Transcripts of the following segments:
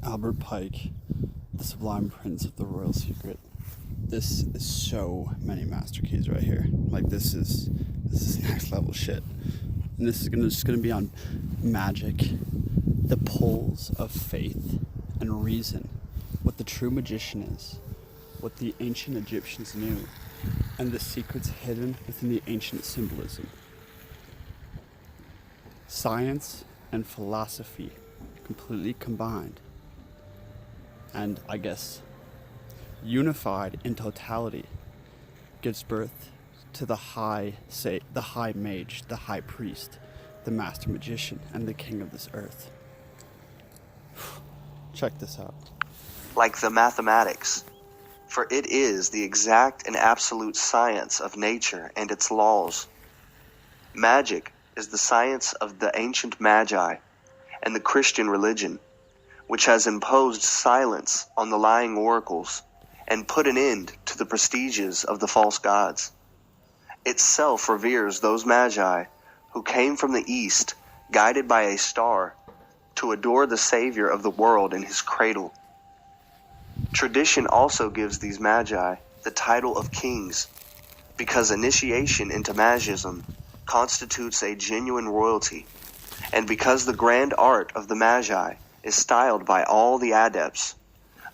Albert Pike, the Sublime Prince of the Royal Secret. This is so many master keys right here. Like this is next level shit. And this is just gonna be on magic, the poles of faith and reason, what the true magician is, what the ancient Egyptians knew, and the secrets hidden within the ancient symbolism. Science and philosophy completely combined, and I guess unified in totality, gives birth to the high mage, the high priest, the master magician, and the king of this earth. Check this out. Like the mathematics, for it is the exact and absolute science of nature and its laws. Magic is the science of the ancient magi and the Christian religion, which has imposed silence on the lying oracles and put an end to the prestiges of the false gods. Itself reveres those magi who came from the east, guided by a star, to adore the Savior of the world in his cradle. Tradition also gives these magi the title of kings, because initiation into magism constitutes a genuine royalty, and because the grand art of the magi is styled by all the adepts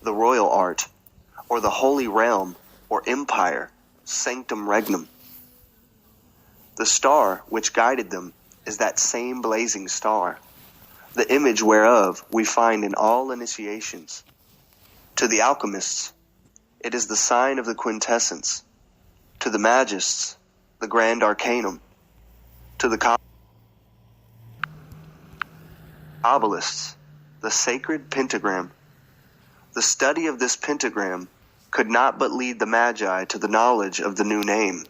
the royal art, or the holy realm or empire, sanctum regnum. The star which guided them is that same blazing star, the image whereof we find in all initiations. To the alchemists, it is the sign of the quintessence. To the magists, the grand arcanum. To the Kabbalists, the sacred pentagram. The study of this pentagram could not but lead the Magi to the knowledge of the new name,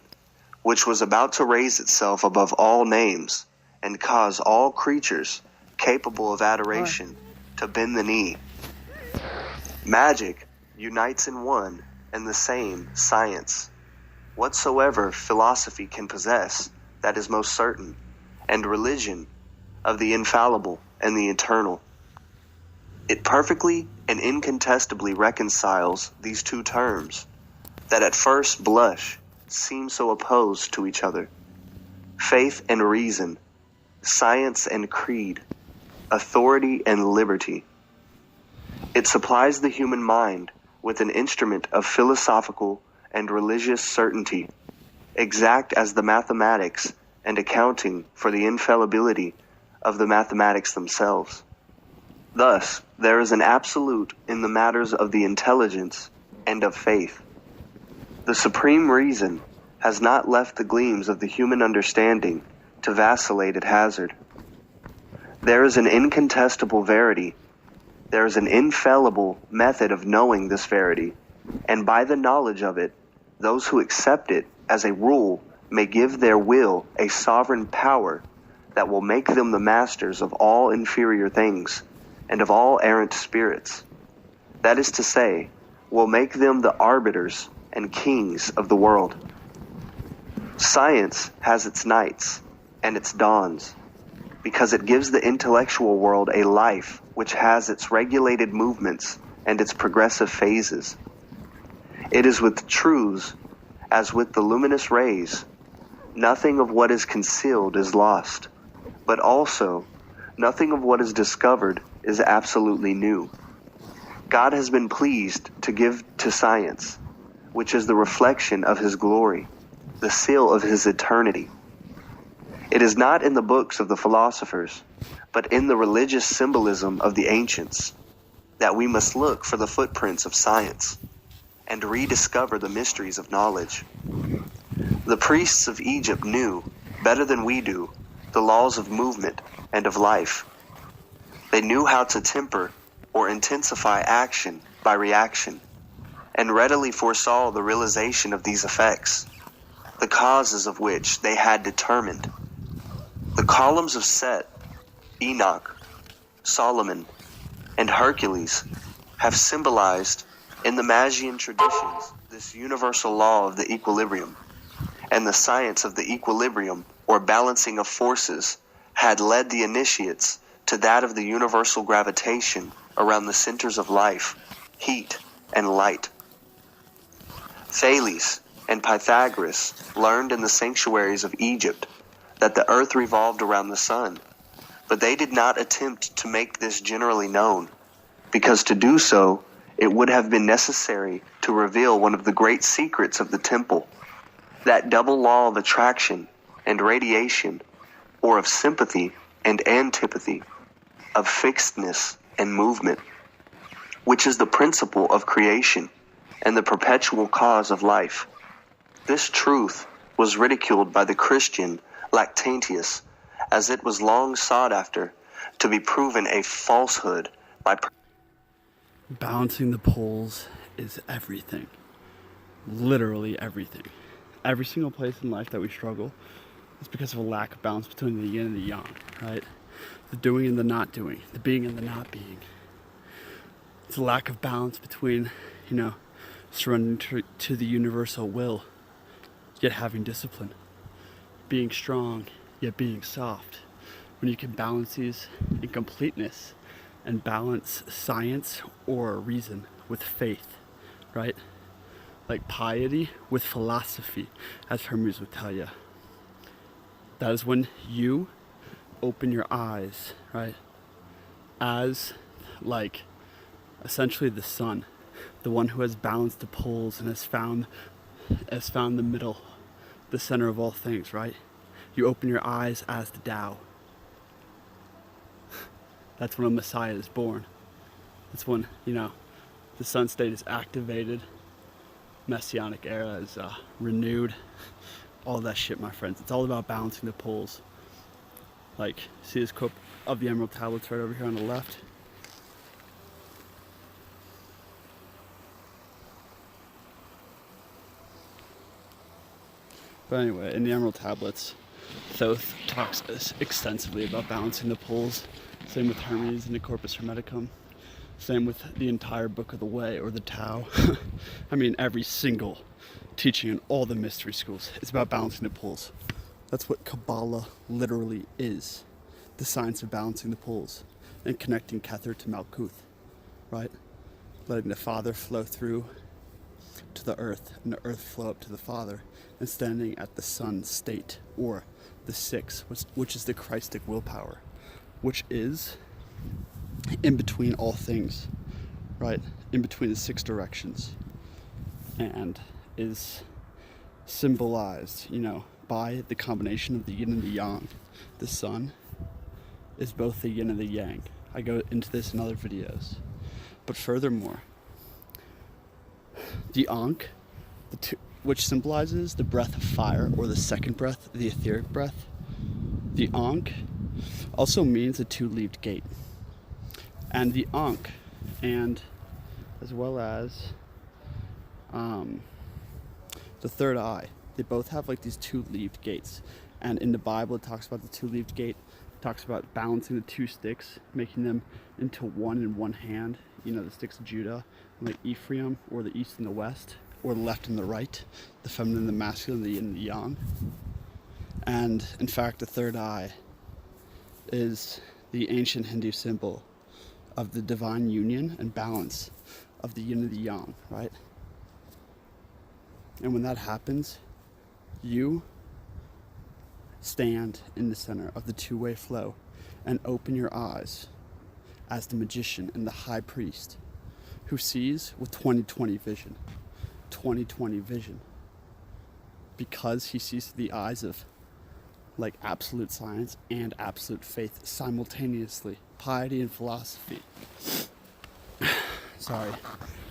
which was about to raise itself above all names and cause all creatures capable of adoration to bend the knee. Magic unites in one and the same science, whatsoever philosophy can possess that is most certain, and religion of the infallible and the eternal. It perfectly and incontestably reconciles these two terms that at first blush seem so opposed to each other: faith and reason, science and creed, authority and liberty. It supplies the human mind with an instrument of philosophical and religious certainty, exact as the mathematics, and accounting for the infallibility of the mathematics themselves. Thus, there is an absolute in the matters of the intelligence and of faith. The supreme reason has not left the gleams of the human understanding to vacillate at hazard. There is an incontestable verity. There is an infallible method of knowing this verity, and by the knowledge of it, those who accept it as a rule may give their will a sovereign power that will make them the masters of all inferior things and of all errant spirits. That is to say, will make them the arbiters and kings of the world. Science has its nights and its dawns, because it gives the intellectual world a life which has its regulated movements and its progressive phases. It is with truths as with the luminous rays. Nothing of what is concealed is lost, but also nothing of what is discovered is absolutely new. God has been pleased to give to science, which is the reflection of his glory, the seal of his eternity. It is not in the books of the philosophers, but in the religious symbolism of the ancients, that we must look for the footprints of science and rediscover the mysteries of knowledge. The priests of Egypt knew, better than we do, the laws of movement and of life. They knew how to temper or intensify action by reaction, and readily foresaw the realization of these effects, the causes of which they had determined. The columns of Set, Enoch, Solomon, and Hercules have symbolized in the Magian traditions this universal law of the equilibrium, and the science of the equilibrium or balancing of forces had led the initiates to that of the universal gravitation around the centers of life, heat, and light. Thales and Pythagoras learned in the sanctuaries of Egypt that the earth revolved around the sun, but they did not attempt to make this generally known, because to do so, it would have been necessary to reveal one of the great secrets of the temple, that double law of attraction and radiation, or of sympathy and antipathy, of fixedness and movement, which is the principle of creation and the perpetual cause of life. This truth was ridiculed by the Christian Lactantius, as it was long sought after to be proven a falsehood by Balancing the poles is everything. Literally everything. Every single place in life that we struggle is because of a lack of balance between the yin and the yang, right? The doing and the not doing, the being and the not being. It's a lack of balance between, surrendering to the universal will, yet having discipline. Being strong, yet being soft. When you can balance these in completeness and balance science or reason with faith, right? Like piety with philosophy, as Hermes would tell you. That is when you open your eyes, right? As essentially the sun, the one who has balanced the poles and has found the middle, the center of all things, right? You open your eyes as the Tao. That's when a Messiah is born. That's when, the sun state is activated, Messianic era is renewed, all that shit, my friends. It's all about balancing the poles. See this quote of the Emerald Tablets right over here on the left? But anyway, in the Emerald Tablets, Thoth talks extensively about balancing the poles. Same with Hermes in the Corpus Hermeticum. Same with the entire Book of the Way, or the Tao. I mean, every single teaching in all the mystery schools is about balancing the poles. That's what Kabbalah literally is. The science of balancing the poles and connecting Kether to Malkuth, right? Letting the Father flow through to the earth and the earth flow up to the Father, and standing at the sun state, or the six, which is the Christic willpower, which is in between all things, right? In between the six directions, and is symbolized, by the combination of the yin and the yang. The sun is both the yin and the yang. I go into this in other videos. But furthermore, the Ankh, which symbolizes the breath of fire, or the second breath, the etheric breath, the Ankh also means a two-leaved gate. And the Ankh, and as well as the third eye, they both have these two-leaved gates. And in the Bible, it talks about the two-leaved gate. It talks about balancing the two sticks, making them into one in one hand. The sticks of Judah, like Ephraim, or the east and the west, or the left and the right, the feminine and the masculine, the yin and the yang. And in fact, the third eye is the ancient Hindu symbol of the divine union and balance of the yin and the yang, right? And when that happens, you stand in the center of the two-way flow and open your eyes as the magician and the high priest who sees with 20/20 vision. 20/20 vision. Because he sees through the eyes of absolute science and absolute faith simultaneously. Piety and philosophy. Sorry.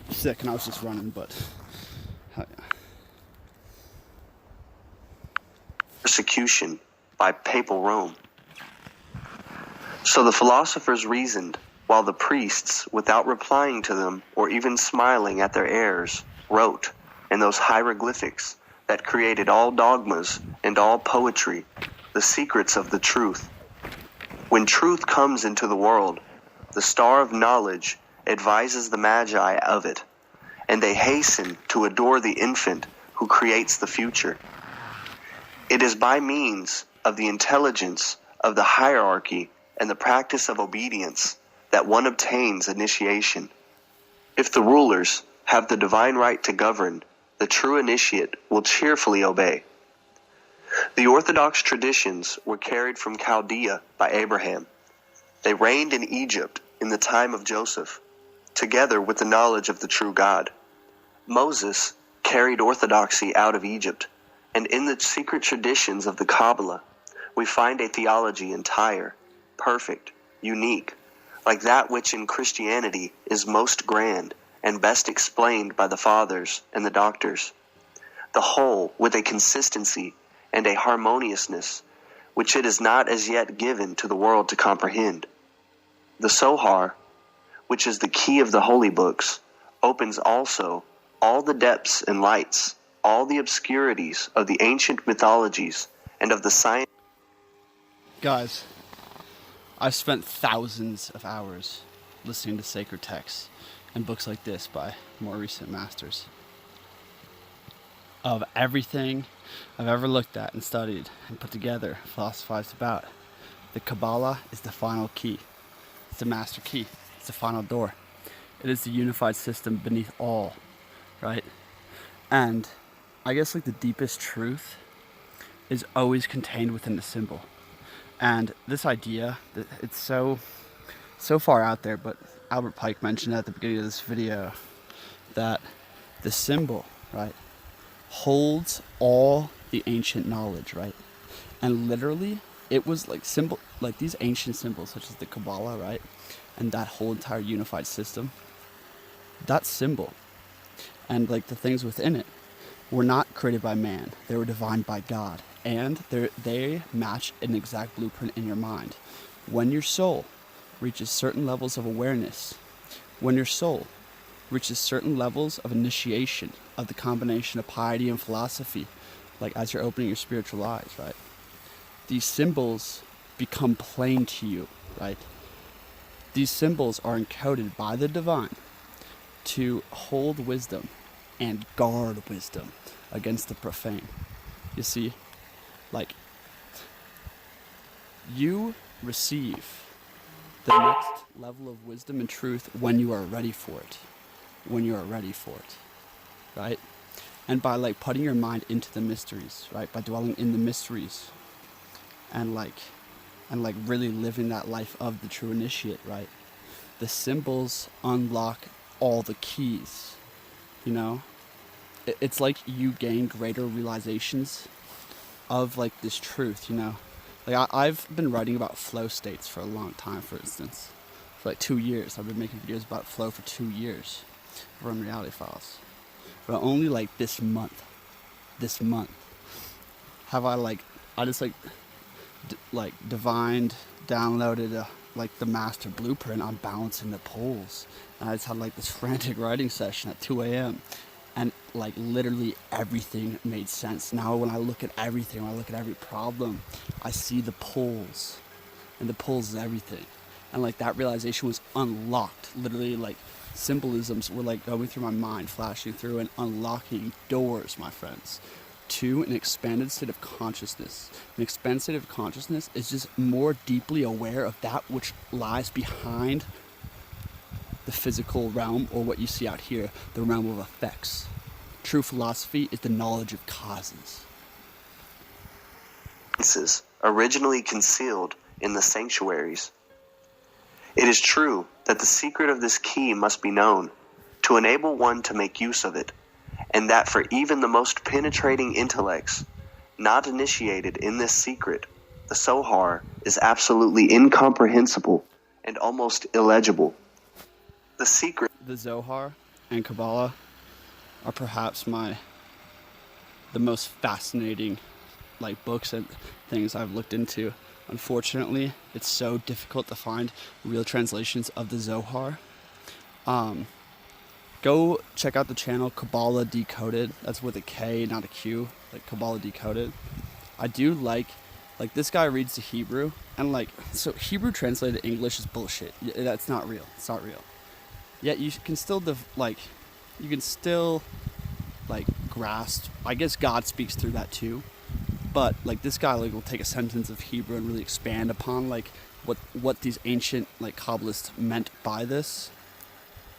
I'm sick and I was just running, but persecution by papal Rome. So the philosophers reasoned, while the priests, without replying to them or even smiling at their errors, wrote in those hieroglyphics that created all dogmas and all poetry the secrets of the truth. When truth comes into the world, the star of knowledge advises the magi of it, and they hasten to adore the infant who creates the future. It is by means of the intelligence of the hierarchy and the practice of obedience that one obtains initiation. If the rulers have the divine right to govern, the true initiate will cheerfully obey. The Orthodox traditions were carried from Chaldea by Abraham. They reigned in Egypt in the time of Joseph, together with the knowledge of the true God. Moses carried orthodoxy out of Egypt, and in the secret traditions of the Kabbalah, we find a theology entire, perfect, unique, like that which in Christianity is most grand and best explained by the fathers and the doctors. The whole with a consistency and a harmoniousness which it is not as yet given to the world to comprehend. The Zohar, which is the key of the holy books, opens also all the depths and lights, all the obscurities of the ancient mythologies and of the science. Guys, I've spent thousands of hours listening to sacred texts and books like this by more recent masters. Of everything I've ever looked at and studied and put together, philosophized about, the Kabbalah is the final key. It's the master key. It's the final door. It is the unified system beneath all, right? And I guess like the deepest truth is always contained within the symbol. And this idea, it's so far out there, but Albert Pike mentioned at the beginning of this video that the symbol, right, holds all the ancient knowledge, right? And literally, it was like these ancient symbols, such as the Kabbalah, right? And that whole entire unified system, that symbol and like the things within it were not created by man. They were divined by God. And they match an exact blueprint in your mind. When your soul reaches certain levels of awareness, when your soul reaches certain levels of initiation of the combination of piety and philosophy, like as you're opening your spiritual eyes, right? These symbols become plain to you, right? These symbols are encoded by the divine to hold wisdom and guard wisdom against the profane. You see, like, you receive the next level of wisdom and truth when you are ready for it. When you are ready for it, right? And by like putting your mind into the mysteries, right? By dwelling in the mysteries and like really living that life of the true initiate, right? The symbols unlock all the keys, you know? It's like you gain greater realizations of like this truth, you know? Like I've been writing about flow states for a long time, for instance. For like 2 years. I've been making videos about flow for 2 years. From Reality Files. But only like this month have I just divined, downloaded like the master blueprint on balancing the poles. And I just had like this frantic writing session at 2 a.m. And like literally everything made sense. Now when I look at everything, when I look at every problem, I see the poles. And the poles is everything. And like that realization was unlocked. Literally like symbolisms were like going through my mind, flashing through and unlocking doors, my friends, to an expanded state of consciousness. An expanded state of consciousness is just more deeply aware of that which lies behind the physical realm, or what you see out here, the realm of effects. True philosophy is the knowledge of causes. Originally concealed in the sanctuaries. It is true that the secret of this key must be known to enable one to make use of it, and that for even the most penetrating intellects not initiated in this secret, the Zohar is absolutely incomprehensible and almost illegible. The secret. The Zohar and Kabbalah are perhaps the most fascinating like books and things I've looked into. Unfortunately, it's so difficult to find real translations of the Zohar. Go check out the channel Qabalah Decoded. That's with a K, not a Q. Like Qabalah Decoded. I do like this guy reads the Hebrew, and so Hebrew translated to English is bullshit. That's not real. It's not real. Yet you can still grasp. I guess God speaks through that too. But like this guy will take a sentence of Hebrew and really expand upon like what these ancient like Kabbalists meant by this.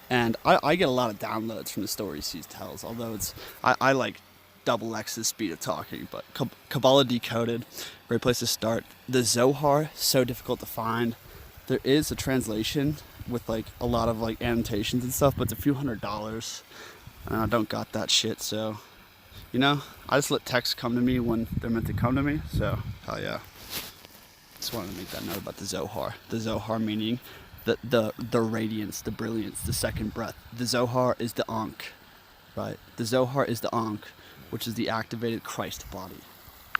And I get a lot of downloads from the stories he tells, although I like double X the speed of talking. But Kabbalah Decoded, great place to start. The Zohar, so difficult to find. There is a translation with like a lot of like annotations and stuff, but it's a few $100s. And I don't got that shit, so I just let texts come to me when they're meant to come to me. So hell yeah. Just wanted to make that note about the Zohar. The Zohar meaning the radiance, the brilliance, the second breath. The Zohar is the Ankh, right? The Zohar is the Ankh, which is the activated Christ body.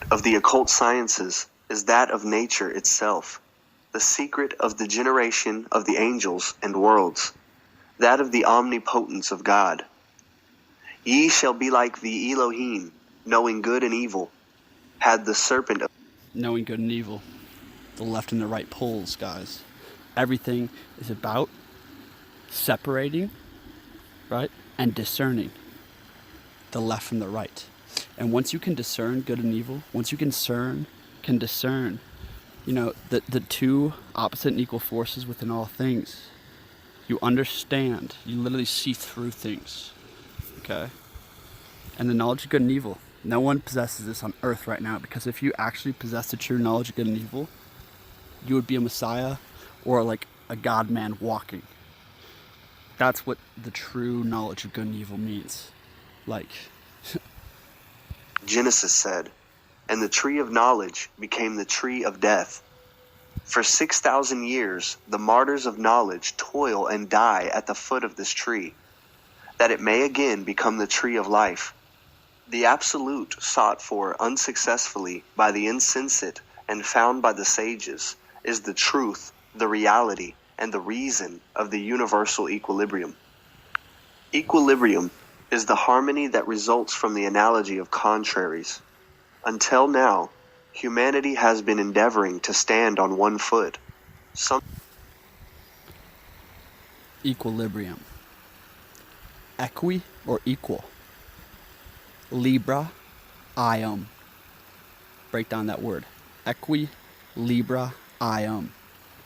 Of the occult sciences is that of nature itself, the secret of the generation of the angels and worlds, that of the omnipotence of God. Ye shall be like the Elohim, knowing good and evil, had the serpent of... Knowing good and evil. The left and the right poles, guys. Everything is about separating, right, and discerning the left from the right. And once you can discern good and evil, once you can discern, the two opposite and equal forces within all things, you understand, you literally see through things, okay? And the knowledge of good and evil, no one possesses this on earth right now, because if you actually possess the true knowledge of good and evil, you would be a Messiah or like a God-man walking. That's what the true knowledge of good and evil means. Like... Genesis said, and the tree of knowledge became the tree of death. For 6,000 years, the martyrs of knowledge toil and die at the foot of this tree, that it may again become the tree of life. The absolute sought for unsuccessfully by the insensate and found by the sages is the truth, the reality, and the reason of the universal equilibrium. Equilibrium is the harmony that results from the analogy of contraries. Until now, humanity has been endeavoring to stand on one foot. Equilibrium. Equi or equal. Libra, ium. Break down that word. Equi, Libra, ium.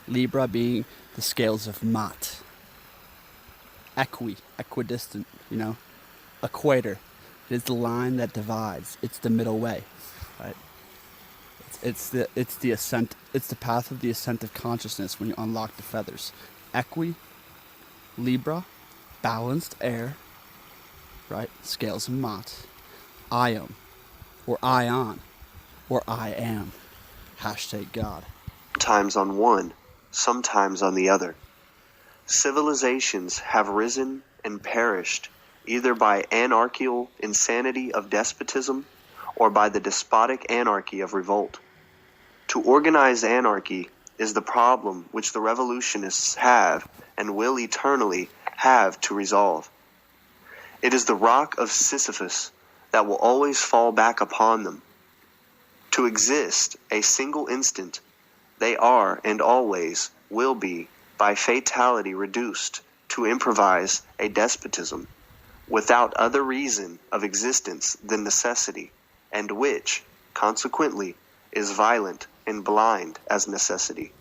Libra being the scales of Mat. Equidistant, Equator. It is the line that divides. It's the middle way, right? It's the ascent. It's the path of the ascent of consciousness when you unlock the feathers. Equi, Libra, balanced air, right? Scales of Mat. Ium, or ion, or I am. Hashtag God. Sometimes on one, sometimes on the other. Civilizations have risen and perished either by anarchical insanity of despotism or by the despotic anarchy of revolt. To organize anarchy is the problem which the revolutionists have and will eternally have to resolve. It is the rock of Sisyphus that will always fall back upon them. To exist a single instant, they are and always will be by fatality reduced to improvise a despotism, without other reason of existence than necessity, and which, consequently, is violent and blind as necessity.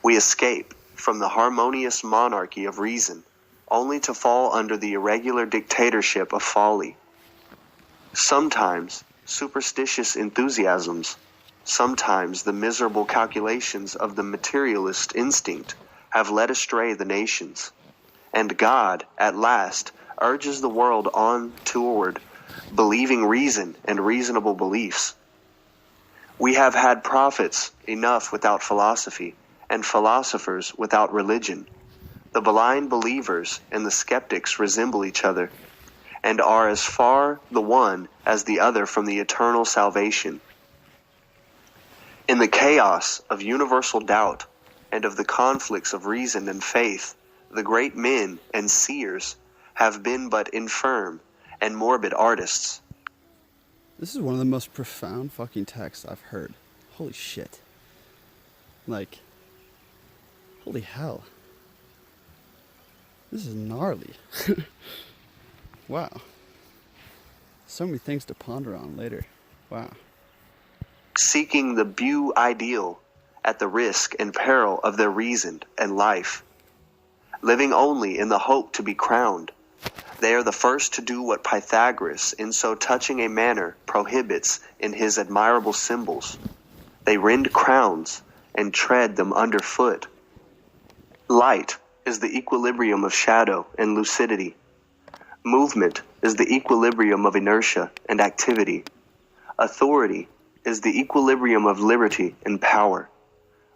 We escape from the harmonious monarchy of reason, only to fall under the irregular dictatorship of folly. Sometimes superstitious enthusiasms, sometimes the miserable calculations of the materialist instinct have led astray the nations, and God, at last, urges the world on toward believing reason and reasonable beliefs. We have had prophets enough without philosophy, and philosophers without religion. The blind believers and the skeptics resemble each other, and are as far the one as the other from the eternal salvation. In the chaos of universal doubt, and of the conflicts of reason and faith, the great men and seers have been but infirm and morbid artists. This is one of the most profound fucking texts I've heard. Holy shit. Like, holy hell. This is gnarly. Wow. So many things to ponder on later. Wow. Seeking the beau ideal at the risk and peril of their reason and life, living only in the hope to be crowned. They are the first to do what Pythagoras in so touching a manner prohibits in his admirable symbols. They rend crowns and tread them underfoot. Light is the equilibrium of shadow and lucidity. Movement is the equilibrium of inertia and activity. Authority is the equilibrium of liberty and power.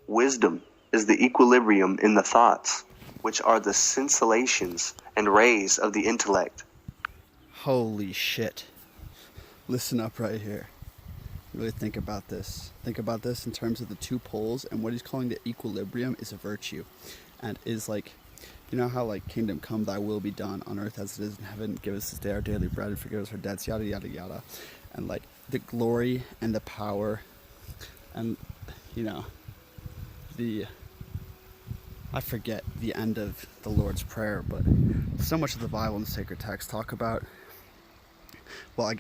Wisdom is the equilibrium in the thoughts, which are the scintillations and rays of the intellect. Holy shit. Listen up right here. Really think about this. Think about this in terms of the two poles, and what he's calling the equilibrium is a virtue. And is like, you know how like kingdom come, thy will be done on earth as it is in heaven. Give us this day our daily bread and forgive us our debts, yada yada yada. And like the glory and the power and, you know, I forget the end of the Lord's Prayer, but so much of the Bible and the sacred text talk about, well,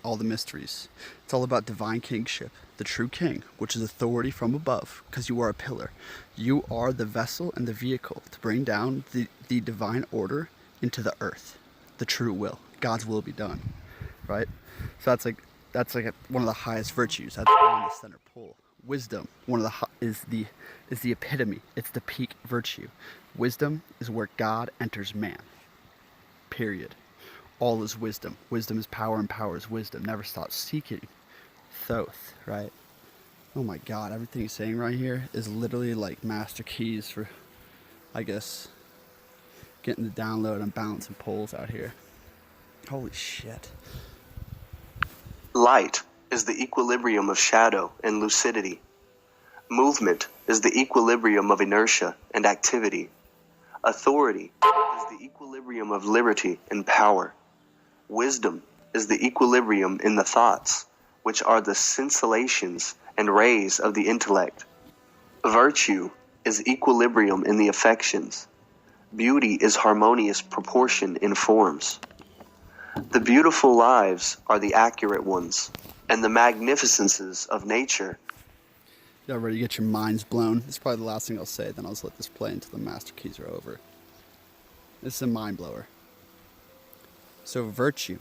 all the mysteries. It's all about divine kingship, the true king, which is authority from above, because you are a pillar. You are the vessel and the vehicle to bring down the divine order into the earth, the true will. God's will be done, right? So that's like one of the highest virtues. That's on the center pole. Wisdom, is the epitome. It's the peak virtue. Wisdom is where God enters man. Period. All is wisdom. Wisdom is power, and power is wisdom. Never stop seeking. Thoth, right? Oh my God, everything he's saying right here is literally like master keys for, I guess, getting the download and balancing poles out here. Holy shit. Light is the equilibrium of shadow and lucidity. Movement is the equilibrium of inertia and activity. Authority is the equilibrium of liberty and power. Wisdom is the equilibrium in the thoughts, which are the scintillations and rays of the intellect. Virtue is equilibrium in the affections. Beauty is harmonious proportion in forms. The beautiful lives are the accurate ones, and the magnificences of nature. Y'all ready to get your minds blown? This is probably the last thing I'll say, then I'll just let this play until the master keys are over. This is a mind blower. So virtue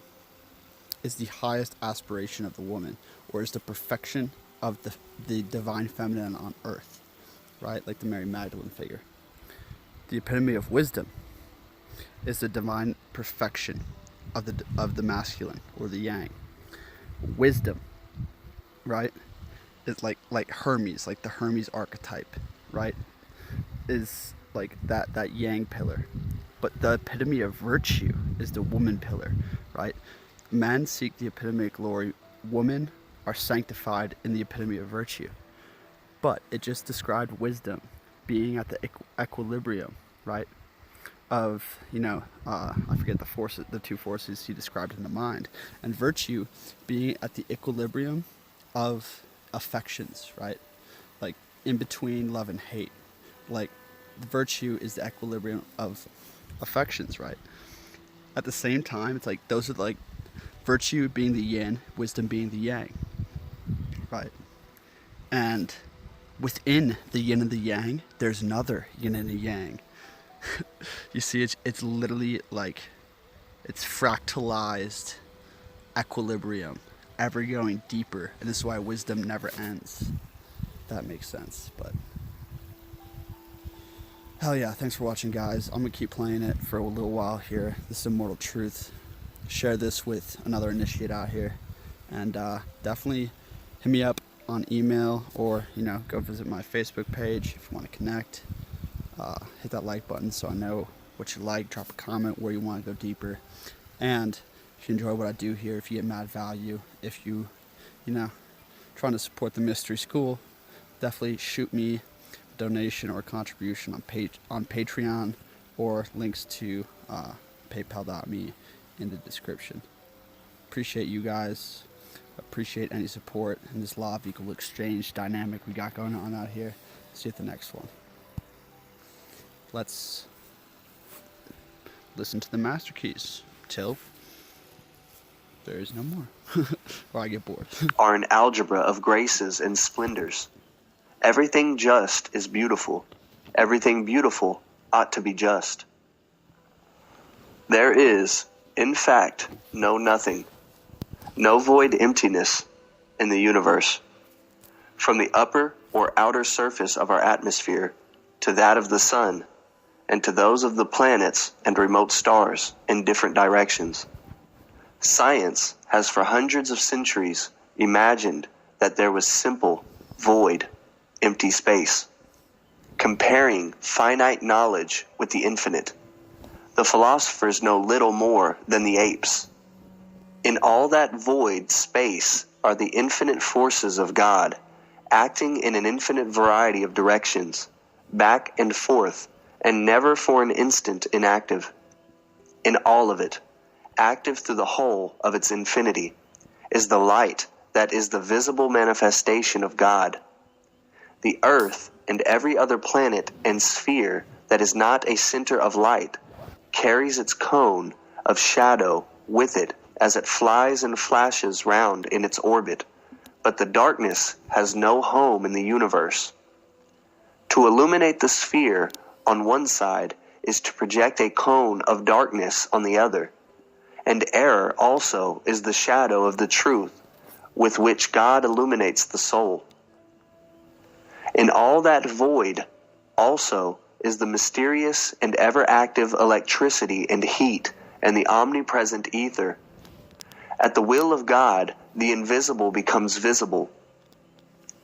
is the highest aspiration of the woman, or is the perfection of the divine feminine on earth, right? Like the Mary Magdalene figure. The epitome of wisdom is the divine perfection of the masculine, or the yang. Wisdom, right, is like Hermes, like the Hermes archetype, right, is like that yang pillar. But the epitome of virtue is the woman pillar, right? Men seek the epitome of glory. Women are sanctified in the epitome of virtue. But it just described wisdom being at the equilibrium, right, of, I forget the two forces he described in the mind, and virtue being at the equilibrium of affections, right, like in between love and hate. Like virtue is the equilibrium of affections, right? At the same time, it's like those are like virtue being the yin, wisdom being the yang, right? And within the yin and the yang, there's another yin and a yang. You see, it's literally like, it's fractalized equilibrium, ever going deeper, and this is why wisdom never ends. That makes sense. But hell yeah, thanks for watching, guys. I'm gonna keep playing it for a little while here. This is Immortal Truth. Share this with another initiate out here, and definitely hit me up on email, or go visit my Facebook page if you want to connect. Hit that like button so I know what you like. Drop a comment where you want to go deeper, and if you enjoy what I do here, if you get mad value, if you trying to support the mystery school, definitely shoot me a donation or a contribution on Patreon, or links to paypal.me in the description. Appreciate you guys. Appreciate any support in this law of equal exchange dynamic we got going on out here. See you at the next one. Let's listen to the master keys till there is no more, or I get bored. Are an algebra of graces and splendors. Everything just is beautiful. Everything beautiful ought to be just. There is, in fact, no nothing, no void emptiness in the universe. From the upper or outer surface of our atmosphere to that of the sun, and to those of the planets and remote stars in different directions. Science has for hundreds of centuries imagined that there was simple, void, empty space. Comparing finite knowledge with the infinite, the philosophers know little more than the apes. In all that void space are the infinite forces of God, acting in an infinite variety of directions, back and forth, and never for an instant inactive. In all of it, active through the whole of its infinity, is the light that is the visible manifestation of God. The earth and every other planet and sphere that is not a center of light carries its cone of shadow with it as it flies and flashes round in its orbit, but the darkness has no home in the universe. To illuminate the sphere on one side is to project a cone of darkness on the other, and error also is the shadow of the truth with which God illuminates the soul. In all that void also is the mysterious and ever-active electricity and heat and the omnipresent ether. At the will of God, the invisible becomes visible.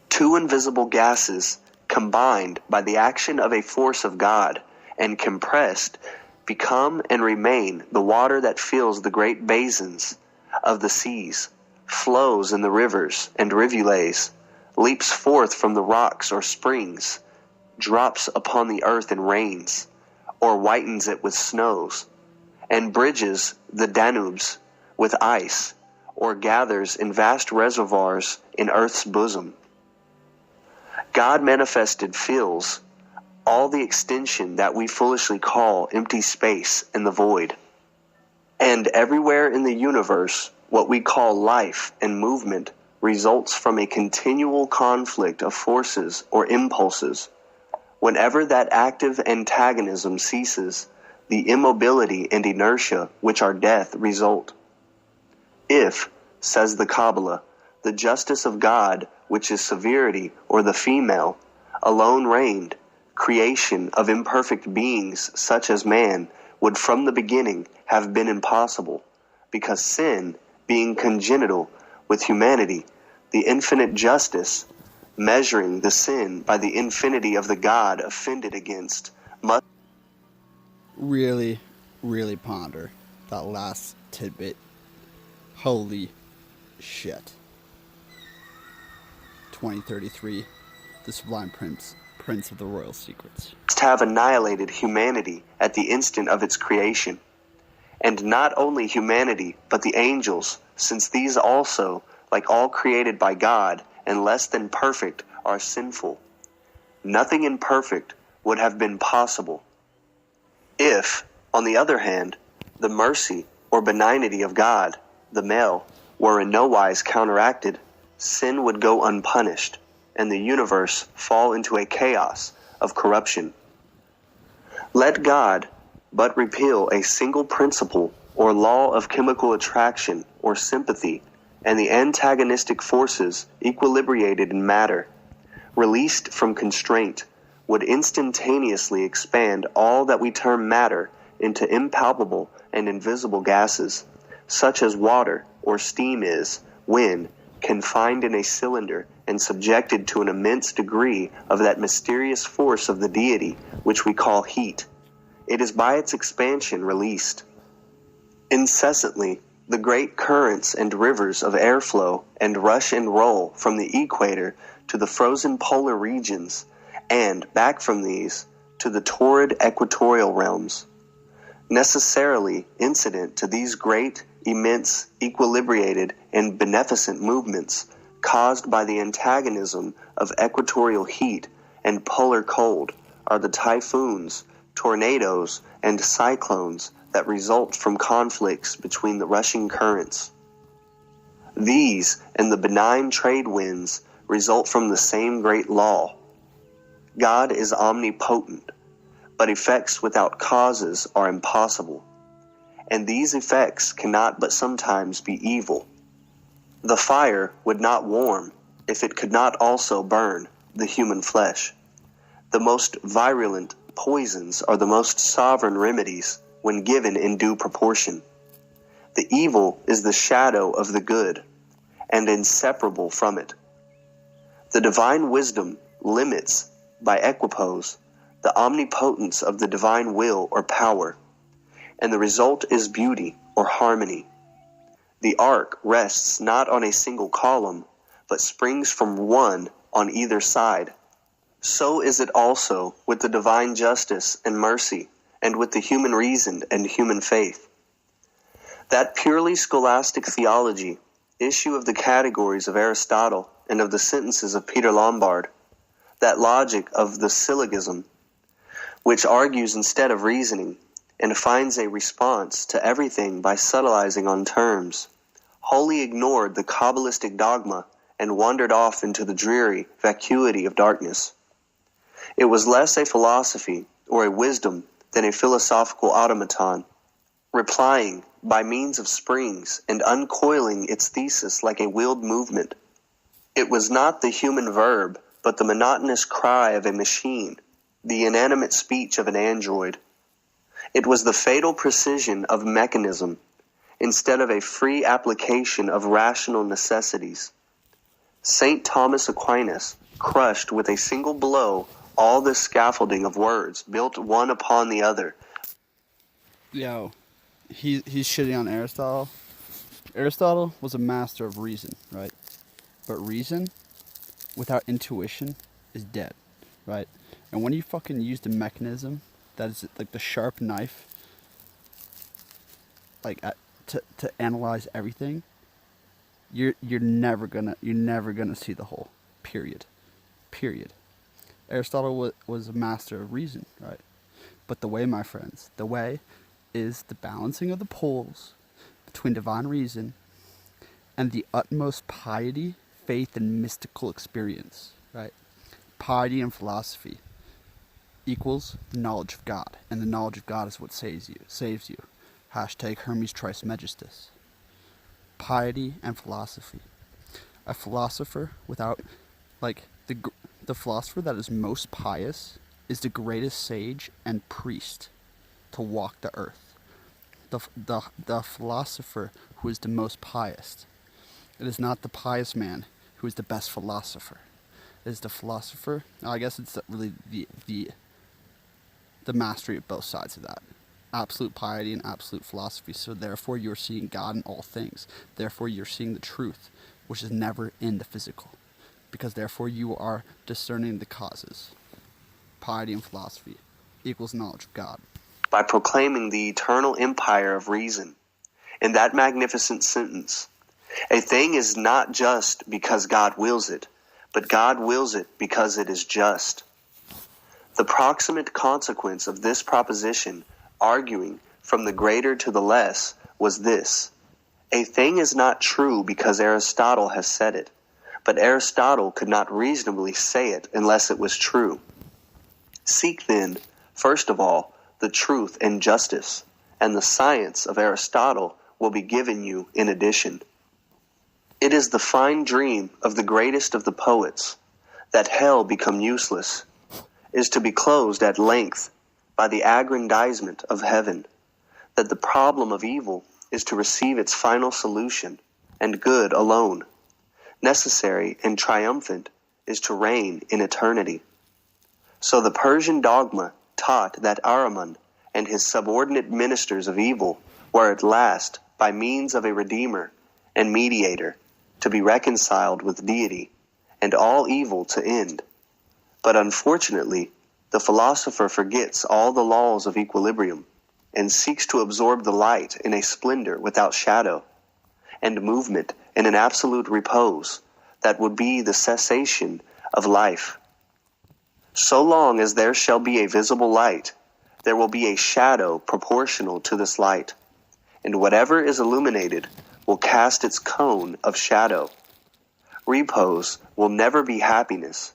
Two invisible gases combined by the action of a force of God and compressed become and remain the water that fills the great basins of the seas, flows in the rivers and rivulets, leaps forth from the rocks or springs, drops upon the earth in rains, or whitens it with snows, and bridges the Danubes with ice, or gathers in vast reservoirs in earth's bosom. God manifested fills all the extension that we foolishly call empty space in the void. And everywhere in the universe, what we call life and movement results from a continual conflict of forces or impulses. Whenever that active antagonism ceases, the immobility and inertia which are death result. If, says the Kabbalah, the justice of God, which is severity or the female, alone reigned, creation of imperfect beings such as man would from the beginning have been impossible, because sin, being congenital with humanity, the infinite justice, measuring the sin by the infinity of the God offended against, must Really, really ponder that last tidbit. Holy shit. 2033, the Sublime Prince of the Royal Secrets. have annihilated humanity at the instant of its creation. And not only humanity, but the angels, since these also, like all created by God, and less than perfect, are sinful. Nothing imperfect would have been possible. If, on the other hand, the mercy or benignity of God, the male, were in no wise counteracted, sin would go unpunished, and the universe fall into a chaos of corruption. Let God but repeal a single principle or law of chemical attraction or sympathy, and the antagonistic forces equilibrated in matter, released from constraint, would instantaneously expand all that we term matter into impalpable and invisible gases, such as water or steam is when confined in a cylinder and subjected to an immense degree of that mysterious force of the deity which we call heat. It is by its expansion released. Incessantly, the great currents and rivers of airflow and rush and roll from the equator to the frozen polar regions, and back from these to the torrid equatorial realms. Necessarily incident to these great, immense, equilibrated, and beneficent movements caused by the antagonism of equatorial heat and polar cold are the typhoons, tornadoes, and cyclones that result from conflicts between the rushing currents. These and the benign trade winds result from the same great law, God is omnipotent, but effects without causes are impossible, and these effects cannot but sometimes be evil. The fire would not warm if it could not also burn the human flesh. The most virulent poisons are the most sovereign remedies when given in due proportion. The evil is the shadow of the good, and inseparable from it. The divine wisdom limits, by equipoise, the omnipotence of the divine will or power, and the result is beauty or harmony. The ark rests not on a single column, but springs from one on either side. So is it also with the divine justice and mercy, and with the human reason and human faith. That purely scholastic theology, issue of the categories of Aristotle and of the sentences of Peter Lombard, that logic of the syllogism, which argues instead of reasoning, and finds a response to everything by subtilizing on terms, wholly ignored the Kabbalistic dogma and wandered off into the dreary vacuity of darkness. It was less a philosophy or a wisdom than a philosophical automaton, replying by means of springs and uncoiling its thesis like a willed movement. It was not the human verb, but the monotonous cry of a machine, the inanimate speech of an android. It was the fatal precision of mechanism, instead of a free application of rational necessities. St. Thomas Aquinas crushed with a single blow all the scaffolding of words built one upon the other. Yo, he's shitting on Aristotle. Aristotle was a master of reason, right? But reason without intuition is dead, right? And when you fucking use the mechanism that is like the sharp knife, like to analyze everything, you're never gonna see the whole. Period. Aristotle was a master of reason, right? But the way, my friends, the way is the balancing of the poles between divine reason and the utmost piety, faith, and mystical experience, right? Piety and philosophy equals the knowledge of God, and the knowledge of God is what saves you. Hashtag Hermes Trismegistus. Piety and philosophy. A philosopher without, like, the philosopher that is most pious is the greatest sage and priest to walk the earth. The philosopher who is the most pious. It is not the pious man who is the best philosopher. It is the philosopher. I guess it's really the mastery of both sides of that. Absolute piety and absolute philosophy. So therefore you're seeing God in all things. Therefore you're seeing the truth, which is never in the physical. Because therefore you are discerning the causes. Piety and philosophy equals knowledge of God. By proclaiming the eternal empire of reason. In that magnificent sentence, a thing is not just because God wills it, but God wills it because it is just. The proximate consequence of this proposition, arguing from the greater to the less, was this: a thing is not true because Aristotle has said it, but Aristotle could not reasonably say it unless it was true. Seek then, first of all, the truth and justice, and the science of Aristotle will be given you in addition. It is the fine dream of the greatest of the poets that hell become useless, is to be closed at length by the aggrandizement of heaven, that the problem of evil is to receive its final solution, and good alone, necessary and triumphant, is to reign in eternity. So the Persian dogma taught that Ahriman and his subordinate ministers of evil were at last, by means of a redeemer and mediator, to be reconciled with deity, and all evil to end. But unfortunately, the philosopher forgets all the laws of equilibrium, and seeks to absorb the light in a splendor without shadow, and movement in an absolute repose that would be the cessation of life. So long as there shall be a visible light, there will be a shadow proportional to this light, and whatever is illuminated will cast its cone of shadow. Repose will never be happiness,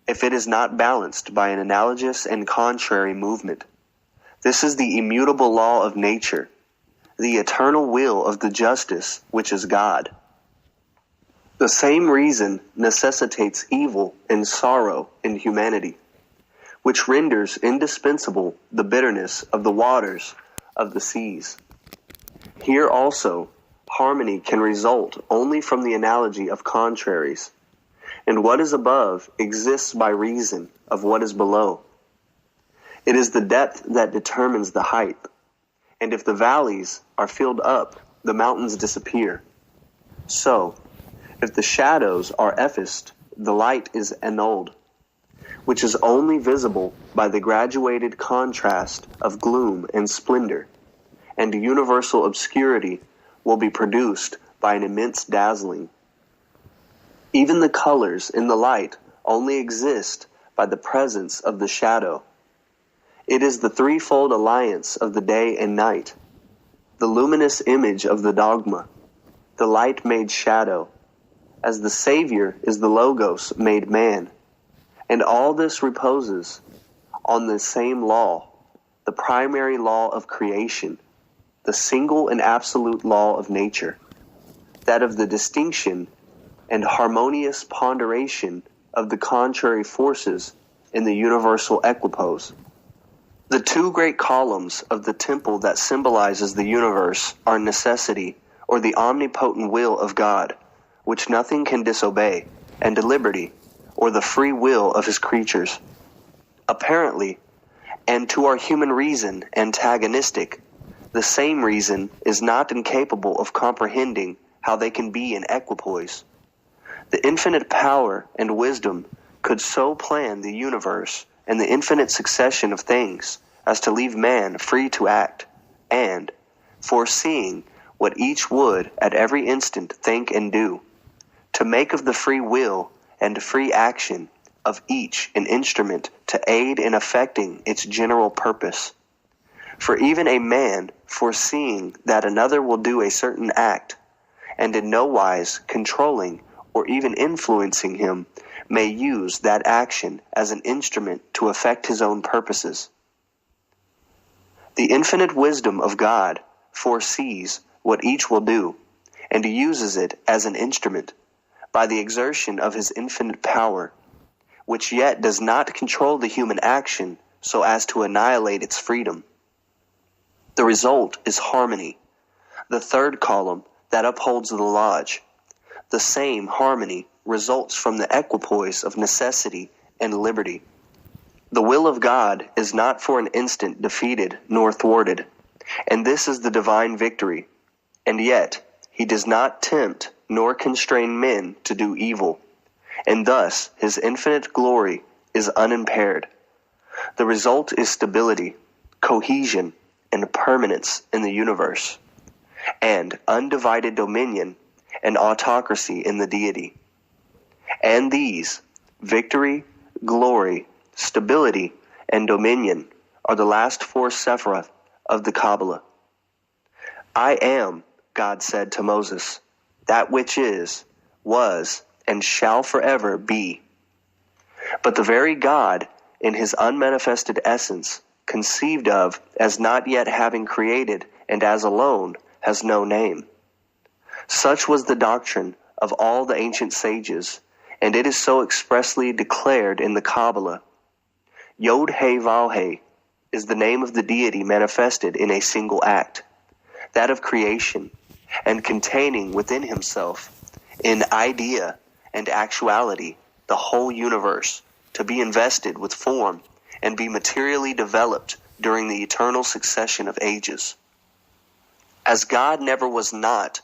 if it is not balanced by an analogous and contrary movement. This is the immutable law of nature, the eternal will of the justice which is God. The same reason necessitates evil and sorrow in humanity, which renders indispensable the bitterness of the waters of the seas. Here also, harmony can result only from the analogy of contraries, and what is above exists by reason of what is below. It is the depth that determines the height, and if the valleys are filled up, the mountains disappear. So, if the shadows are effaced, the light is annulled, which is only visible by the graduated contrast of gloom and splendor, and universal obscurity will be produced by an immense dazzling. Even the colors in the light only exist by the presence of the shadow. It is the threefold alliance of the day and night, the luminous image of the dogma, the light made shadow, as the Savior is the Logos made man. And all this reposes on the same law, the primary law of creation, the single and absolute law of nature, that of the distinction and harmonious ponderation of the contrary forces in the universal equipoise. The two great columns of the temple that symbolizes the universe are necessity, or the omnipotent will of God, which nothing can disobey, and liberty, or the free will of his creatures. Apparently, and to our human reason antagonistic, the same reason is not incapable of comprehending how they can be in equipoise. The infinite power and wisdom could so plan the universe and the infinite succession of things as to leave man free to act, and, foreseeing what each would at every instant think and do, to make of the free will and free action of each an instrument to aid in effecting its general purpose. For even a man, foreseeing that another will do a certain act, and in no wise controlling or even influencing him, may use that action as an instrument to effect his own purposes. The infinite wisdom of God foresees what each will do, and uses it as an instrument, by the exertion of his infinite power, which yet does not control the human action so as to annihilate its freedom. The result is harmony, the third column that upholds the lodge. The same harmony results from the equipoise of necessity and liberty. The will of God is not for an instant defeated nor thwarted, and this is the divine victory. And yet, he does not tempt nor constrain men to do evil, and thus his infinite glory is unimpaired. The result is stability, cohesion, and permanence in the universe, and undivided dominion and autocracy in the deity. And these, victory, glory, stability, and dominion, are the last four Sephiroth of the Kabbalah. I am, God said to Moses, that which is, was, and shall forever be. But the very God, in his unmanifested essence, conceived of as not yet having created and as alone, has no name. Such was the doctrine of all the ancient sages, and it is so expressly declared in the Kabbalah. Yod-He-Vav-He is the name of the deity manifested in a single act, that of creation, and containing within himself, in idea and actuality, the whole universe, to be invested with form and be materially developed during the eternal succession of ages. As God never was not,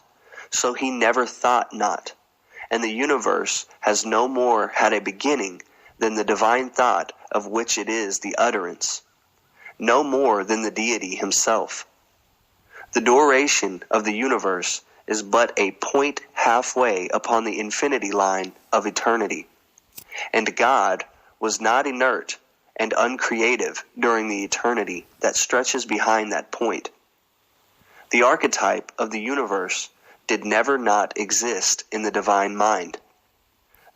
so he never thought not, and the universe has no more had a beginning than the divine thought of which it is the utterance, no more than the deity himself. The duration of the universe is but a point halfway upon the infinity line of eternity, and God was not inert and uncreative during the eternity that stretches behind that point. The archetype of the universe did never not exist in the divine mind.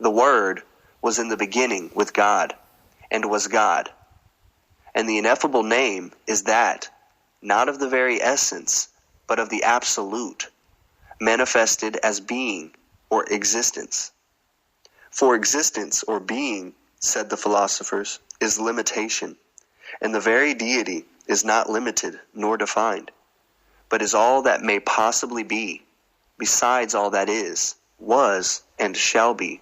The Word was in the beginning with God, and was God. And the ineffable name is that, not of the very essence, but of the absolute, manifested as being or existence. For existence or being, said the philosophers, is limitation, and the very deity is not limited nor defined, but is all that may possibly be, besides all that is, was, and shall be.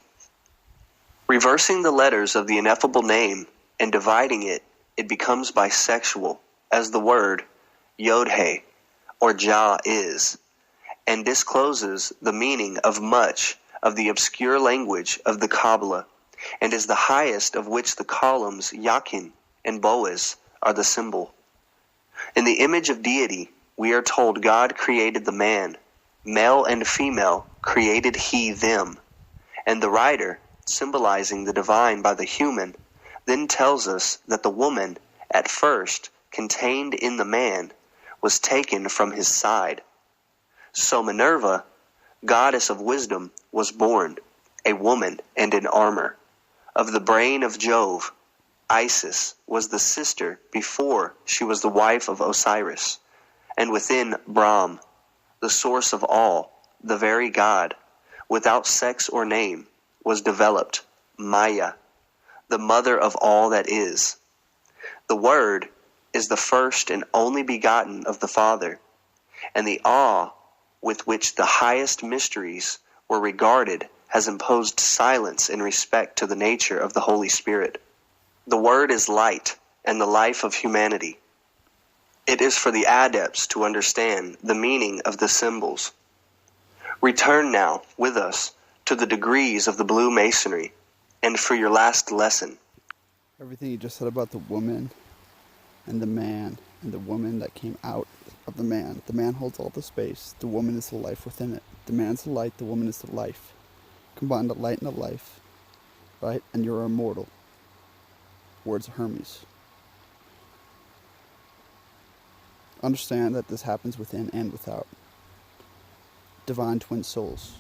Reversing the letters of the ineffable name and dividing it, it becomes bisexual, as the word Yod-He or Jah is, and discloses the meaning of much of the obscure language of the Kabbalah, and is the highest of which the columns Yakin and POLES are the symbol. In the image of deity, we are told God created the man, male and female created he them, and the writer, symbolizing the divine by the human, then tells us that the woman, at first contained in the man, was taken from his side. So Minerva, goddess of wisdom, was born, a woman and in armor. Of the brain of Jove, Isis was the sister before she was the wife of Osiris, and within Brahm, the source of all, the very God, without sex or name, was developed Maya, the mother of all that is. The Word is the first and only begotten of the Father, and the awe with which the highest mysteries were regarded has imposed silence in respect to the nature of the Holy Spirit. The Word is light and the life of humanity. It is for the adepts to understand the meaning of the symbols. Return now with us to the degrees of the blue masonry, and for your last lesson. Everything you just said about the woman and the man and the woman that came out of the man. The man holds all the space. The woman is the life within it. The man's the light. The woman is the life. Combine the light and the life, right? And you're immortal. Words of Hermes. Understand that this happens within and without. Divine twin souls.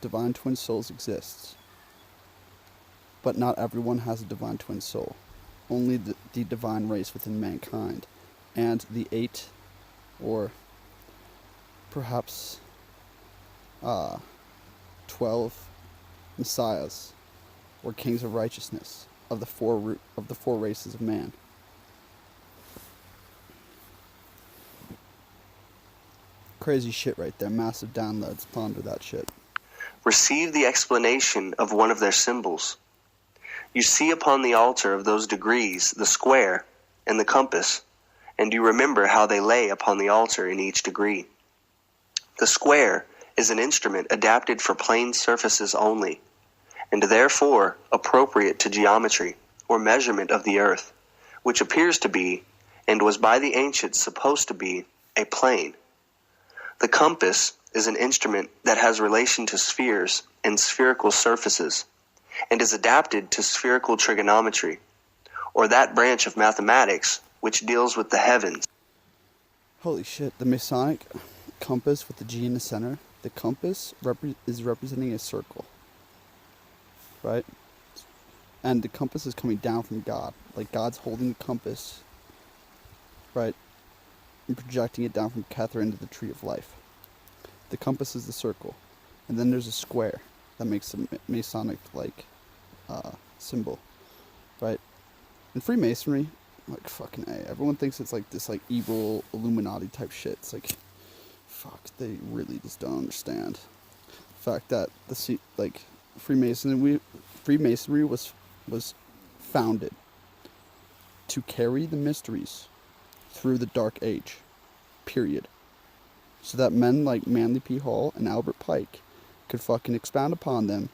Divine twin souls exists. But not everyone has a divine twin soul. Only the divine race within mankind. And the 8, or perhaps 12 messiahs, or kings of righteousness, of the four races of man. Crazy shit right there. Massive downloads. Ponder that shit. Receive the explanation of one of their symbols. You see upon the altar of those degrees the square and the compass, and you remember how they lay upon the altar in each degree. The square is an instrument adapted for plane surfaces only, and therefore appropriate to geometry or measurement of the earth, which appears to be, and was by the ancients supposed to be, a plane. The compass is an instrument that has relation to spheres and spherical surfaces, and is adapted to spherical trigonometry, or that branch of mathematics which deals with the heavens. Holy shit, the Masonic compass with the G in the center, the compass is representing a circle, right? And the compass is coming down from God, like God's holding the compass, right, and projecting it down from Kether into the tree of life. The compass is the circle, and then there's a square that makes a Masonic symbol, right? In Freemasonry, like fucking A, everyone thinks it's like this like evil Illuminati type shit. It's like, fuck, they really just don't understand the fact that Freemasonry was founded to carry the mysteries through the Dark Age, period. So that men like Manly P. Hall and Albert Pike could fucking expound upon them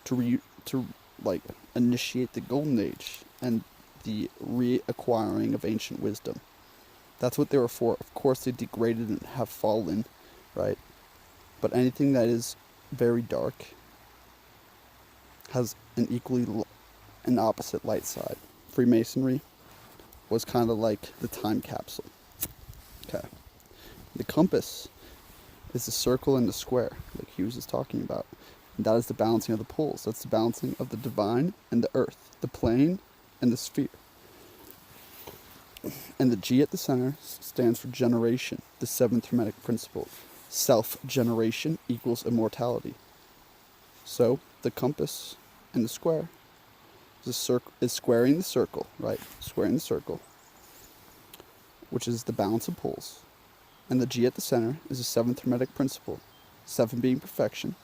to initiate the Golden Age and the reacquiring of ancient wisdom. That's what they were for. Of course, they degraded and have fallen, right? But anything that is very dark has an opposite light side. Freemasonry was kind of like the time capsule. Okay. The compass is the circle and the square, like Hughes is talking about. And that is the balancing of the poles. That's the balancing of the divine and the earth, the plane and the sphere. And the G at the center stands for generation, the seventh Hermetic principle. Self-generation equals immortality. So the compass and the square is squaring the circle, right? Squaring the circle, which is the balance of poles. And the G at the center is the seventh Hermetic principle, 7 being perfection.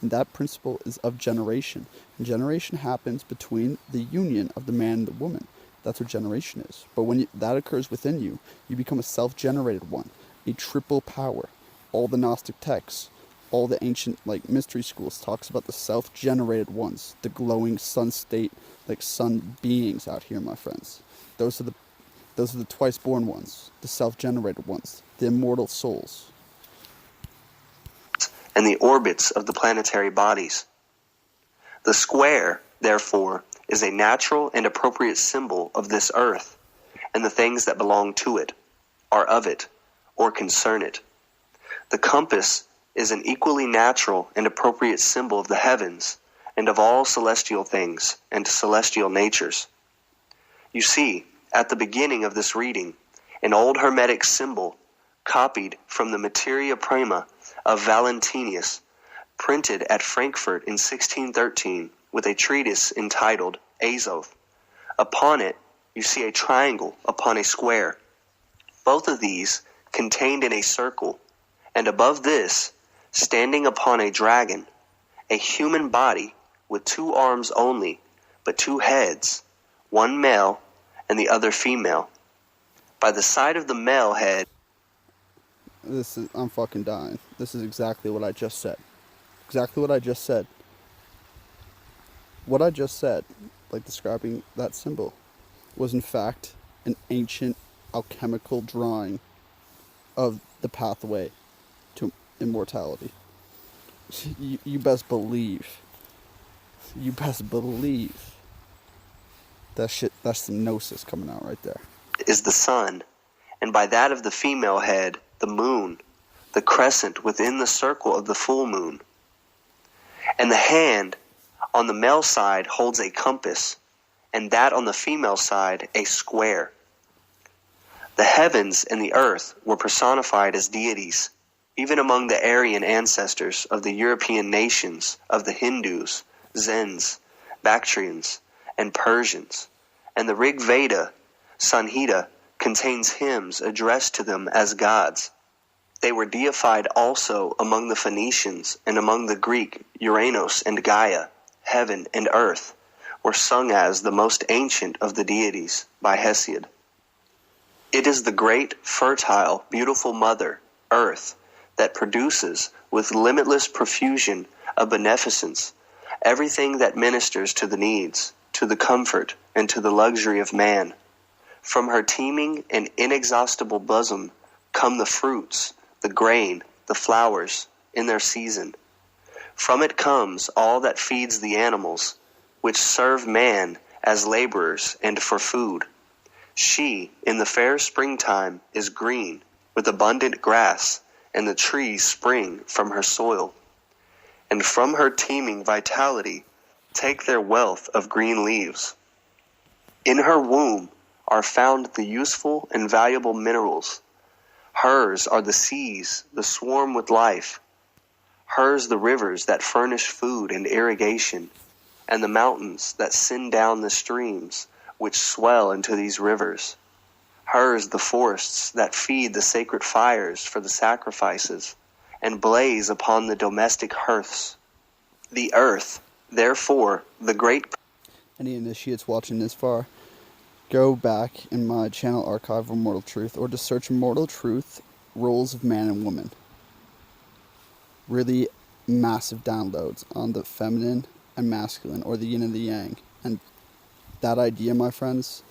And that principle is of generation. And generation happens between the union of the man and the woman. That's what generation is. But when that occurs within you, you become a self-generated one, a triple power. All the Gnostic texts, all the ancient mystery schools talks about the self-generated ones, the glowing sun state, sun beings out here, my friends. Those are the twice-born ones, the self-generated ones, the immortal souls. And the orbits of the planetary bodies. The square, therefore, is a natural and appropriate symbol of this earth, and the things that belong to it, are of it, or concern it. The compass is an equally natural and appropriate symbol of the heavens, and of all celestial things and celestial natures. You see, at the beginning of this reading, an old Hermetic symbol, copied from the Materia Prima of Valentinus, printed at Frankfurt in 1613 with a treatise entitled Azoth. Upon it, you see a triangle upon a square, both of these contained in a circle, and above this, standing upon a dragon, a human body with 2 arms only, but 2 heads, one male and the other female. By the side of the male head, I'm fucking dying. This is exactly what I just said. Exactly what I just said. What I just said, describing that symbol, was in fact an ancient alchemical drawing of the pathway to immortality. You best believe. You best believe. That's some Gnosis coming out right there. Is the sun, and by that of the female head, the moon, the crescent within the circle of the full moon. And the hand on the male side holds a compass, and that on the female side a square. The heavens and the earth were personified as deities, even among the Aryan ancestors of the European nations of the Hindus, Zends, Bactrians, and Persians, and the Rig Veda, Sanhita, contains hymns addressed to them as gods. They were deified also among the Phoenicians and among the Greek. Uranus and Gaia, heaven and earth, were sung as the most ancient of the deities by Hesiod. It is the great, fertile, beautiful mother, earth, that produces, with limitless profusion of beneficence, everything that ministers to the needs, to the comfort, and to the luxury of man. From her teeming and inexhaustible bosom come the fruits, the grain, the flowers, in their season. From it comes all that feeds the animals, which serve man as laborers and for food. She, in the fair springtime, is green, with abundant grass, and the trees spring from her soil. And from her teeming vitality take their wealth of green leaves. In her womb are found the useful and valuable minerals. Hers are the seas that swarm with life. Hers the rivers that furnish food and irrigation, and the mountains that send down the streams which swell into these rivers. Hers the forests that feed the sacred fires for the sacrifices, and blaze upon the domestic hearths. The earth, therefore, the great... Any initiates watching this far, go back in my channel archive of Immortal Truth, or just search Immortal Truth, Roles of Man and Woman. Really massive downloads on the feminine and masculine, or the yin and the yang. And that idea, my friends,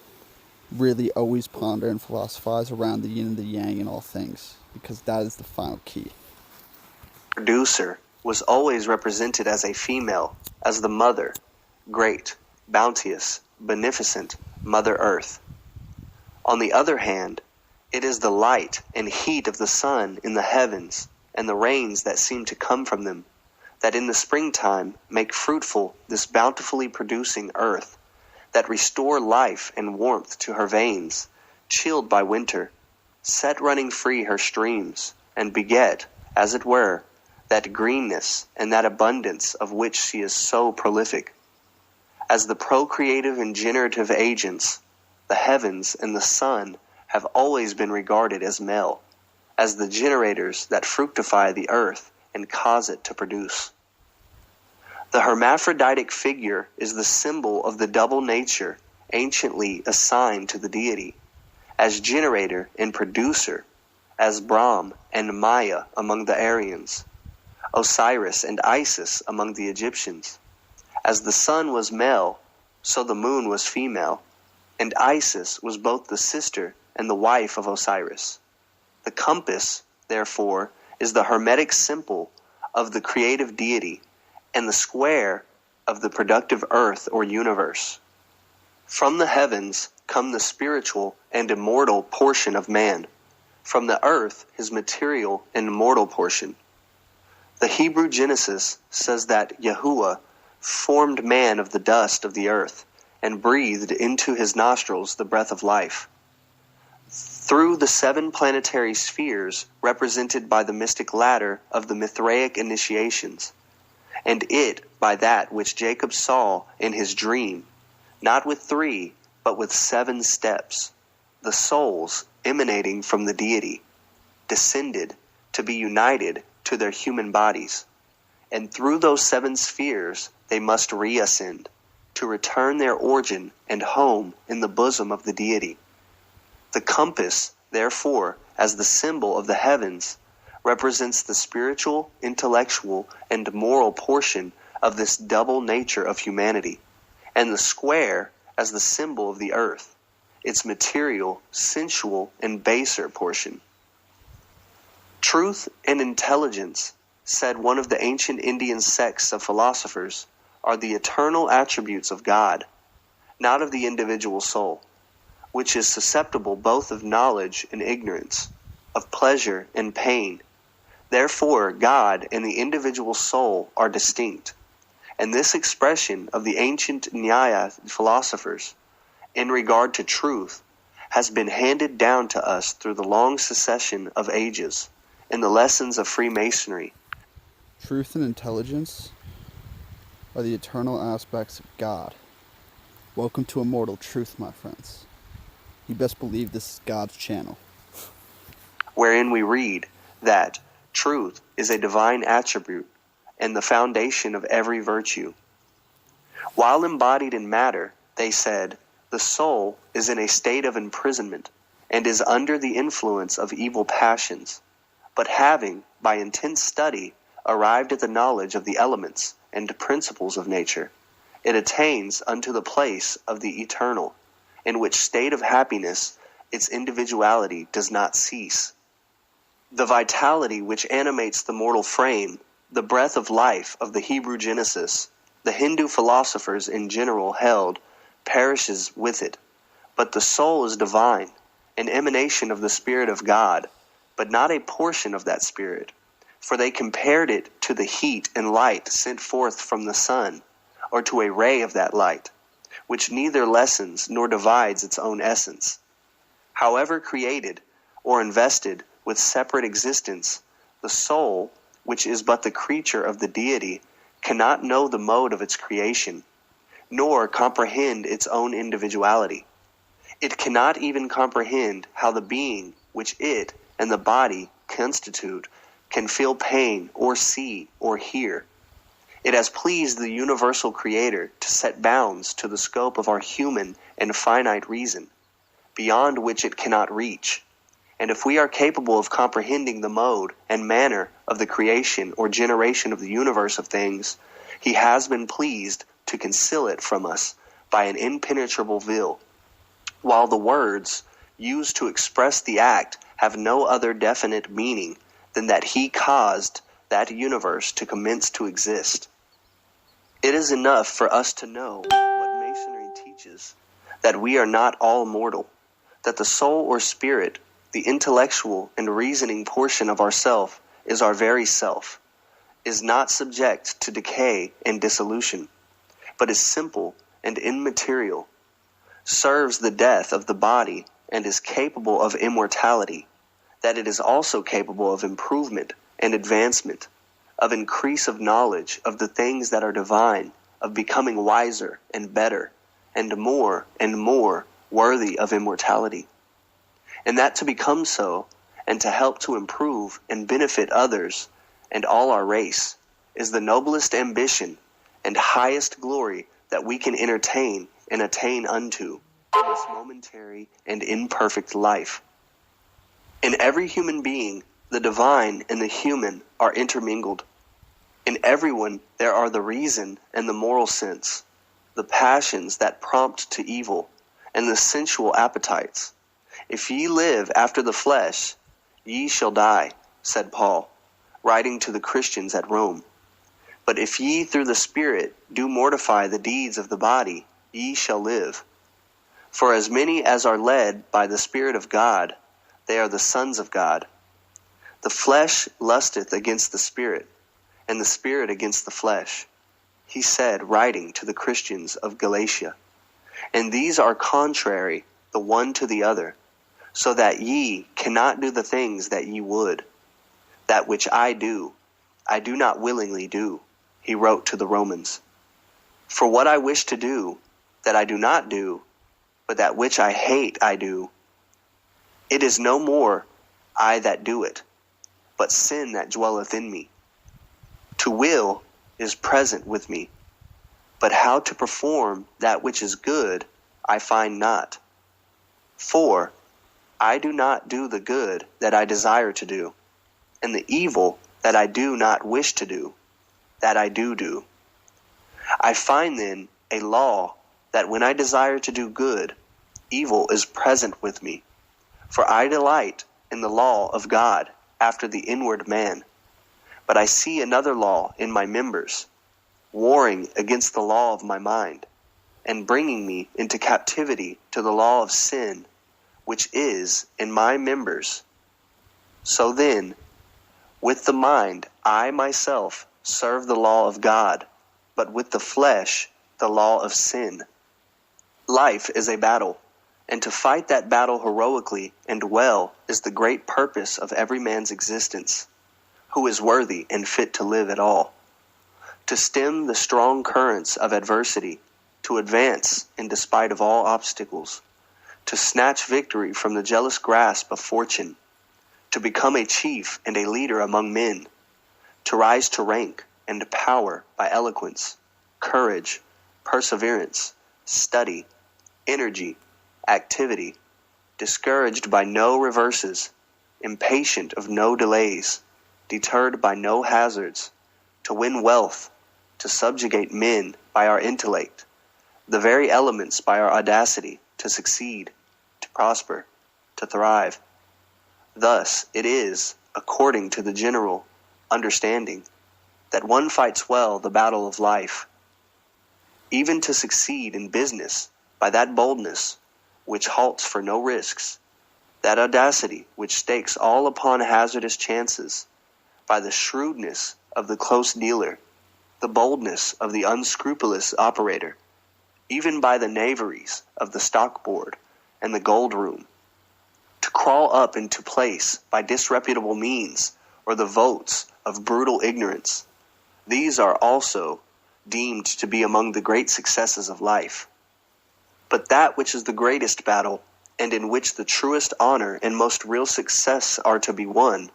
really always ponder and philosophize around the yin and the yang in all things, because that is the final key. Producer was always represented as a female, as the mother, great, bounteous, beneficent Mother Earth. On the other hand, it is the light and heat of the sun in the heavens, and the rains that seem to come from them, that in the springtime make fruitful this bountifully producing earth, that restore life and warmth to her veins, chilled by winter, set running free her streams, and beget, as it were, that greenness and that abundance of which she is so prolific. As the procreative and generative agents, the heavens and the sun have always been regarded as male, as the generators that fructify the earth and cause it to produce. The hermaphroditic figure is the symbol of the double nature anciently assigned to the deity, as generator and producer, as Brahm and Maya among the Aryans, Osiris and Isis among the Egyptians. As the sun was male, so the moon was female, and Isis was both the sister and the wife of Osiris. The compass, therefore, is the Hermetic symbol of the creative deity, and the square of the productive earth or universe. From the heavens come the spiritual and immortal portion of man, from the earth his material and mortal portion. The Hebrew Genesis says that Yahuwah formed man of the dust of the earth and breathed into his nostrils the breath of life. Through the 7 planetary spheres represented by the mystic ladder of the Mithraic initiations, and it by that which Jacob saw in his dream, not with 3, but with 7 steps, the souls emanating from the deity, descended to be united to their human bodies, and through those 7 spheres they must reascend, to return their origin and home in the bosom of the deity. The compass, therefore, as the symbol of the heavens, represents the spiritual, intellectual, and moral portion of this double nature of humanity, and the square as the symbol of the earth, its material, sensual, and baser portion. Truth and intelligence, said one of the ancient Indian sects of philosophers, are the eternal attributes of God, not of the individual soul, which is susceptible both of knowledge and ignorance, of pleasure and pain. Therefore, God and the individual soul are distinct, and this expression of the ancient Nyaya philosophers in regard to truth has been handed down to us through the long succession of ages in the lessons of Freemasonry. Truth and intelligence are the eternal aspects of God. Welcome to Immortal Truth, my friends. You best believe this is God's channel. Wherein we read that truth is a divine attribute and the foundation of every virtue. While embodied in matter, they said, the soul is in a state of imprisonment and is under the influence of evil passions, but having, by intense study, arrived at the knowledge of the elements and principles of nature, it attains unto the place of the eternal, in which state of happiness its individuality does not cease. The vitality which animates the mortal frame, the breath of life of the Hebrew Genesis, the Hindu philosophers in general held, perishes with it. But the soul is divine, an emanation of the Spirit of God, but not a portion of that Spirit. For they compared it to the heat and light sent forth from the sun, or to a ray of that light, which neither lessens nor divides its own essence. However created, or invested with separate existence, the soul, which is but the creature of the deity, cannot know the mode of its creation, nor comprehend its own individuality. It cannot even comprehend how the being which it and the body constitute can feel pain or see or hear. It has pleased the universal Creator to set bounds to the scope of our human and finite reason, beyond which it cannot reach. And if we are capable of comprehending the mode and manner of the creation or generation of the universe of things, He has been pleased to conceal it from us by an impenetrable veil, while the words used to express the act have no other definite meaning than that He caused that universe to commence to exist. It is enough for us to know what Masonry teaches, that we are not all mortal, that the soul or spirit, the intellectual and reasoning portion of ourself, is our very self, is not subject to decay and dissolution, but is simple and immaterial, serves the death of the body, and is capable of immortality, that it is also capable of improvement and advancement, of increase of knowledge of the things that are divine, of becoming wiser and better, and more worthy of immortality. And that to become so, and to help to improve and benefit others and all our race, is the noblest ambition and highest glory that we can entertain and attain unto in this momentary and imperfect life. In every human being, the divine and the human are intermingled. In everyone there are the reason and the moral sense, the passions that prompt to evil, and the sensual appetites. If ye live after the flesh, ye shall die, said Paul, writing to the Christians at Rome. But if ye through the Spirit do mortify the deeds of the body, ye shall live. For as many as are led by the Spirit of God, they are the sons of God. The flesh lusteth against the Spirit, and the Spirit against the flesh, he said, writing to the Christians of Galatia. And these are contrary the one to the other, so that ye cannot do the things that ye would. That which I do not willingly do, he wrote to the Romans. For what I wish to do, that I do not do, but that which I hate I do. It is no more I that do it, but sin that dwelleth in me. To will is present with me, but how to perform that which is good I find not. For I do not do the good that I desire to do, and the evil that I do not wish to do, that I do. I find then a law that when I desire to do good, evil is present with me. For I delight in the law of God after the inward man. But I see another law in my members, warring against the law of my mind, and bringing me into captivity to the law of sin, which is in my members. So then, with the mind, I myself serve the law of God, but with the flesh, the law of sin. Life is a battle, and to fight that battle heroically and well is the great purpose of every man's existence, who is worthy and fit to live at all. To stem the strong currents of adversity, to advance in despite of all obstacles, to snatch victory from the jealous grasp of fortune, to become a chief and a leader among men, to rise to rank and power by eloquence, courage, perseverance, study, energy, activity, discouraged by no reverses, impatient of no delays, deterred by no hazards, to win wealth, to subjugate men by our intellect, the very elements by our audacity, to succeed, to prosper, to thrive. Thus it is, according to the general understanding, that one fights well the battle of life, even to succeed in business by that boldness which halts for no risks, that audacity which stakes all upon hazardous chances, by the shrewdness of the close dealer, the boldness of the unscrupulous operator, even by the knaveries of the stock board and the gold room, to crawl up into place by disreputable means or the votes of brutal ignorance. These are also deemed to be among the great successes of life. But that which is the greatest battle, and in which the truest honor and most real success are to be won,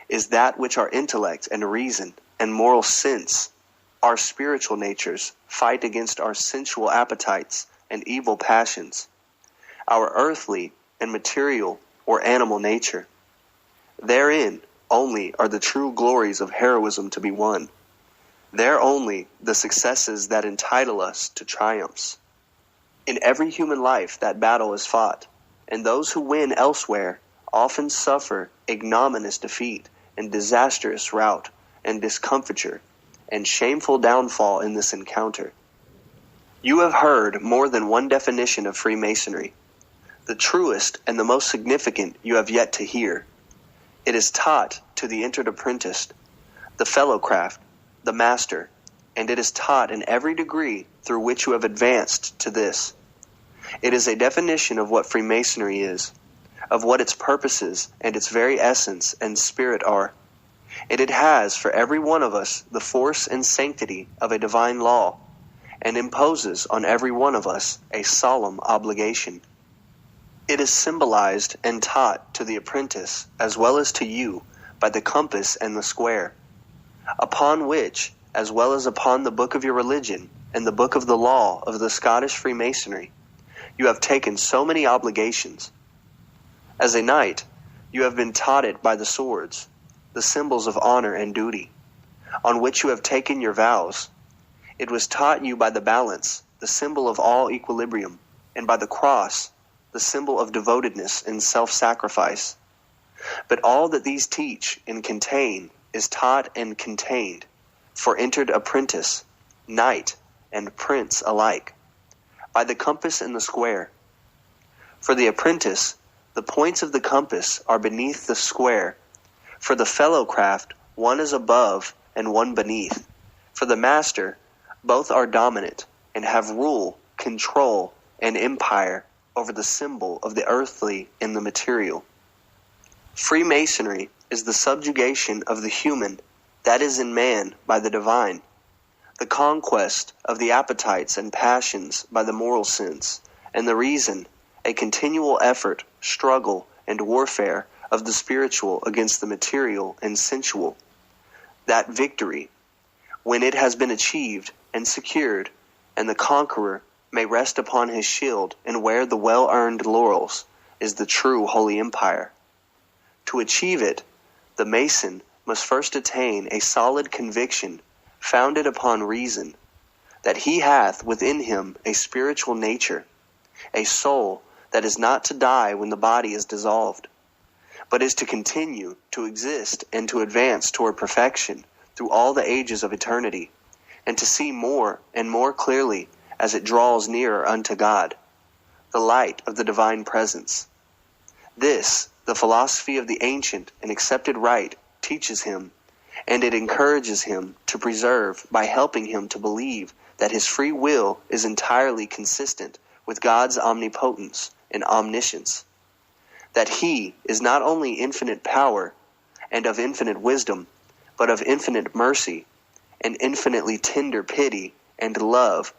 is that which our intellect and reason and moral sense, our spiritual natures, fight against our sensual appetites and evil passions, our earthly and material or animal nature. Therein only are the true glories of heroism to be won. There only the successes that entitle us to triumphs. In every human life that battle is fought, and those who win elsewhere often suffer ignominious defeat and disastrous rout and discomfiture and shameful downfall in this encounter. You have heard more than one definition of Freemasonry. The truest and the most significant you have yet to hear. It is taught to the entered apprentice, the fellowcraft, the master, and it is taught in every degree through which you have advanced to this. It is a definition of what Freemasonry is, of what its purposes and its very essence and spirit are. And it has for every one of us the force and sanctity of a divine law, and imposes on every one of us a solemn obligation. It is symbolized and taught to the apprentice as well as to you by the compass and the square, upon which, as well as upon the book of your religion and the book of the law of the Scottish Freemasonry, you have taken so many obligations. As a knight, you have been taught it by the swords, the symbols of honor and duty, on which you have taken your vows. It was taught you by the balance, the symbol of all equilibrium, and by the cross, the symbol of devotedness and self-sacrifice. But all that these teach and contain is taught and contained for entered apprentice, knight, and prince alike, by the compass and the square. For the apprentice, the points of the compass are beneath the square. For the fellowcraft, one is above and one beneath. For the master, both are dominant and have rule, control, and empire over the symbol of the earthly and the material. Freemasonry is the subjugation of the human, that is in man, by the divine, the conquest of the appetites and passions by the moral sense, and the reason, a continual effort, struggle, and warfare of the spiritual against the material and sensual. That victory, when it has been achieved and secured, and the conqueror may rest upon his shield and wear the well-earned laurels, is the true Holy Empire. To achieve it, the Mason must first attain a solid conviction founded upon reason, that he hath within him a spiritual nature, a soul that is not to die when the body is dissolved, but is to continue to exist and to advance toward perfection through all the ages of eternity, and to see more and more clearly as it draws nearer unto God, the light of the divine presence. This, the philosophy of the ancient and accepted rite, teaches him, and it encourages him to preserve by helping him to believe that his free will is entirely consistent with God's omnipotence and omniscience, that he is not only infinite power and of infinite wisdom, but of infinite mercy and infinitely tender pity and love